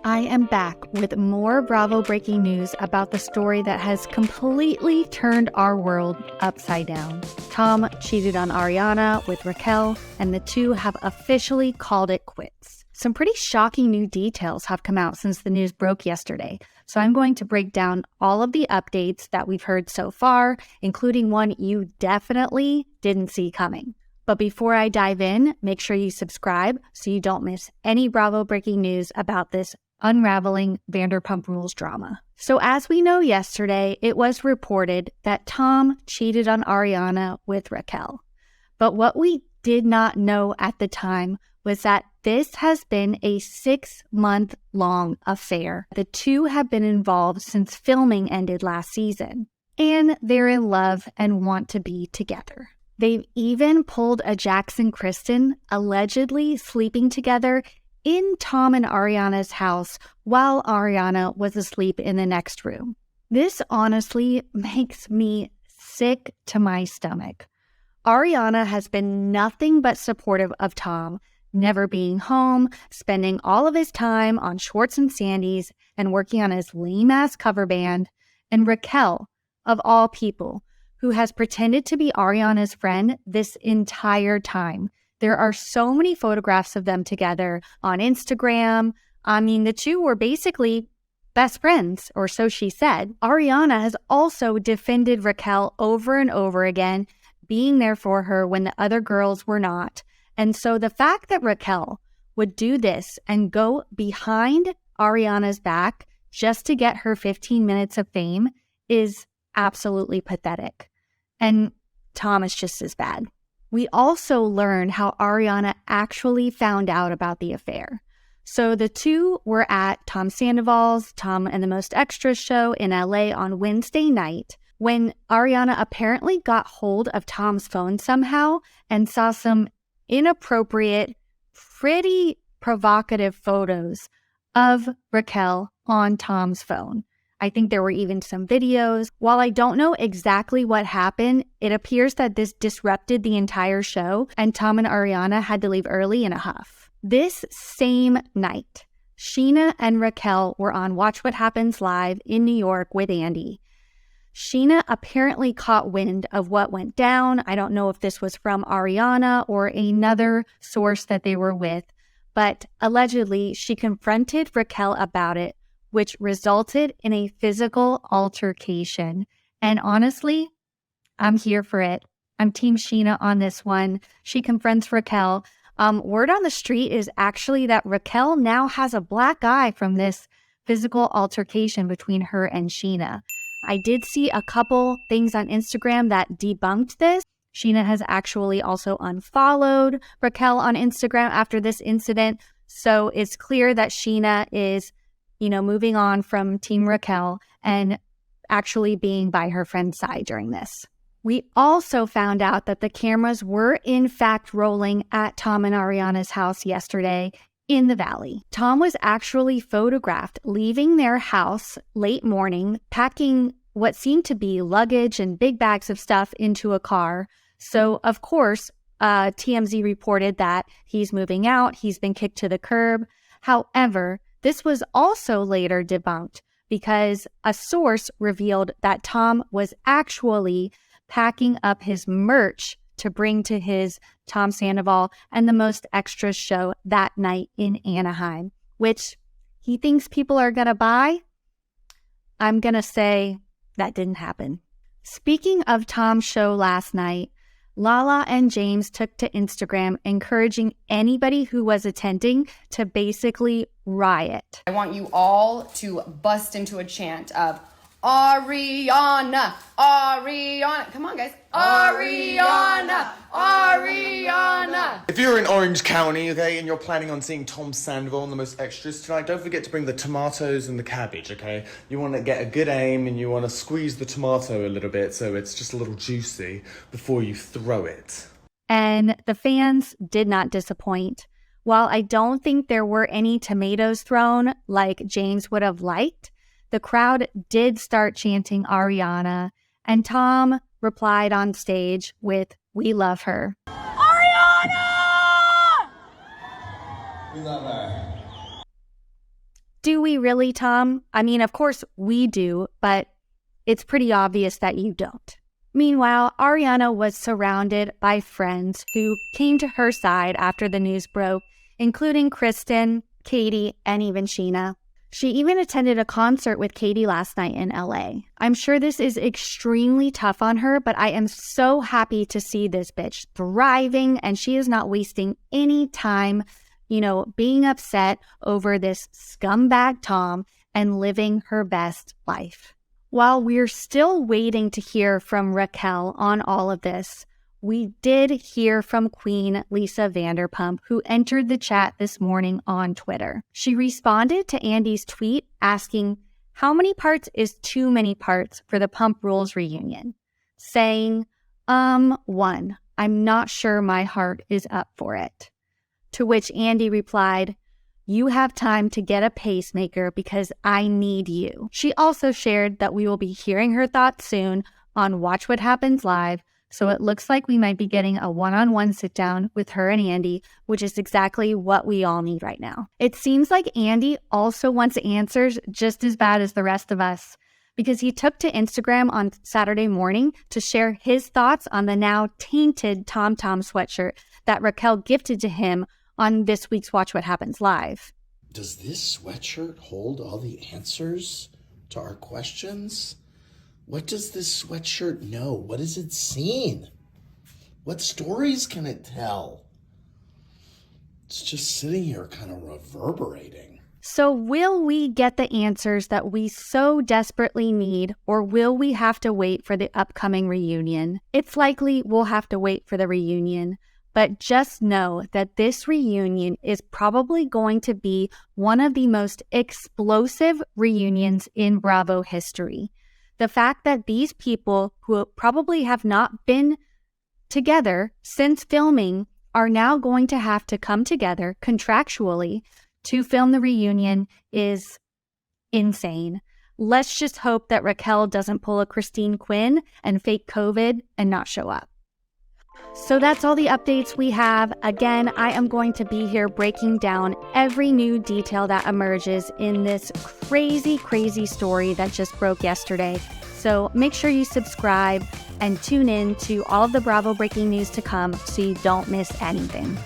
I am back with more Bravo breaking news about the story that has completely turned our world upside down. Tom cheated on Ariana with Raquel, and the two have officially called it quits. Some pretty shocking new details have come out since the news broke yesterday, so I'm going to break down all of the updates that we've heard so far, including one you definitely didn't see coming. But before I dive in, make sure you subscribe so you don't miss any Bravo breaking news about this unraveling Vanderpump Rules drama. So as we know yesterday, it was reported that Tom cheated on Ariana with Raquel. But what we did not know at the time was that this has been a 6-month-long affair. The two have been involved since filming ended last season, and they're in love and want to be together. They've even pulled a Jackson Kristen, allegedly sleeping together in Tom and Ariana's house while Ariana was asleep in the next room. This honestly makes me sick to my stomach. Ariana has been nothing but supportive of Tom, never being home, spending all of his time on Schwartz and Sandy's and working on his lame-ass cover band, and Raquel, of all people, who has pretended to be Ariana's friend this entire time. There are so many photographs of them together on Instagram. I mean, the two were basically best friends, or so she said. Ariana has also defended Raquel over and over again, being there for her when the other girls were not. And so the fact that Raquel would do this and go behind Ariana's back just to get her 15 minutes of fame is absolutely pathetic. And Tom is just as bad. We also learned how Ariana actually found out about the affair. So the two were at Tom Sandoval's Tom and the Most Extras show in LA on Wednesday night when Ariana apparently got hold of Tom's phone somehow and saw some inappropriate, pretty provocative photos of Raquel on Tom's phone. I think there were even some videos. While I don't know exactly what happened, it appears that this disrupted the entire show and Tom and Ariana had to leave early in a huff. This same night, Scheana and Raquel were on Watch What Happens Live in New York with Andy. Scheana apparently caught wind of what went down. I don't know if this was from Ariana or another source that they were with, but allegedly she confronted Raquel about it, which resulted in a physical altercation. And honestly, I'm here for it. I'm Team Scheana on this one. She confronts Raquel. Word on the street is actually that Raquel now has a black eye from this physical altercation between her and Scheana. I did see a couple things on Instagram that debunked this. Scheana has actually also unfollowed Raquel on Instagram after this incident. So it's clear that Scheana is moving on from Team Raquel and actually being by her friend's side during this. We also found out that the cameras were in fact rolling at Tom and Ariana's house yesterday in the Valley. Tom was actually photographed leaving their house late morning, packing what seemed to be luggage and big bags of stuff into a car. So, of course, TMZ reported that he's moving out, he's been kicked to the curb. However, this was also later debunked because a source revealed that Tom was actually packing up his merch to bring to his Tom Sandoval and the Most Extras show that night in Anaheim, which he thinks people are going to buy. I'm going to say that didn't happen. Speaking of Tom's show last night, Lala and James took to Instagram encouraging anybody who was attending to basically riot. I want you all to bust into a chant of Ariana, Ariana. Come on, guys. Ariana, Ariana. If you're in Orange County, okay, and you're planning on seeing Tom Sandoval and the Most Extras tonight, don't forget to bring the tomatoes and the cabbage, okay? You want to get a good aim and you want to squeeze the tomato a little bit so it's just a little juicy before you throw it. And the fans did not disappoint. While I don't think there were any tomatoes thrown like James would have liked, the crowd did start chanting Ariana, and Tom replied on stage with, "We love her." Ariana! We love her. Do we really, Tom? I mean, of course we do, but it's pretty obvious that you don't. Meanwhile, Ariana was surrounded by friends who came to her side after the news broke, including Kristen, Katie, and even Scheana. She even attended a concert with Katie last night in LA. I'm sure this is extremely tough on her, but I am so happy to see this bitch thriving, and she is not wasting any time, being upset over this scumbag Tom and living her best life. While we're still waiting to hear from Raquel on all of this, we did hear from Queen Lisa Vanderpump, who entered the chat this morning on Twitter. She responded to Andy's tweet asking, how many parts is too many parts for the Pump Rules reunion? Saying, 1, I'm not sure my heart is up for it. To which Andy replied, you have time to get a pacemaker because I need you. She also shared that we will be hearing her thoughts soon on Watch What Happens Live, so it looks like we might be getting a one-on-one sit-down with her and Andy, which is exactly what we all need right now. It seems like Andy also wants answers just as bad as the rest of us, because he took to Instagram on Saturday morning to share his thoughts on the now tainted Tom Tom sweatshirt that Raquel gifted to him on this week's Watch What Happens Live. Does this sweatshirt hold all the answers to our questions? What does this sweatshirt know? What has it seen? What stories can it tell? It's just sitting here kind of reverberating. So will we get the answers that we so desperately need, or will we have to wait for the upcoming reunion? It's likely we'll have to wait for the reunion. But just know that this reunion is probably going to be one of the most explosive reunions in Bravo history. The fact that these people who probably have not been together since filming are now going to have to come together contractually to film the reunion is insane. Let's just hope that Raquel doesn't pull a Christine Quinn and fake COVID and not show up. So that's all the updates we have. Again, I am going to be here breaking down every new detail that emerges in this crazy, crazy story that just broke yesterday. So make sure you subscribe and tune in to all of the Bravo breaking news to come so you don't miss anything.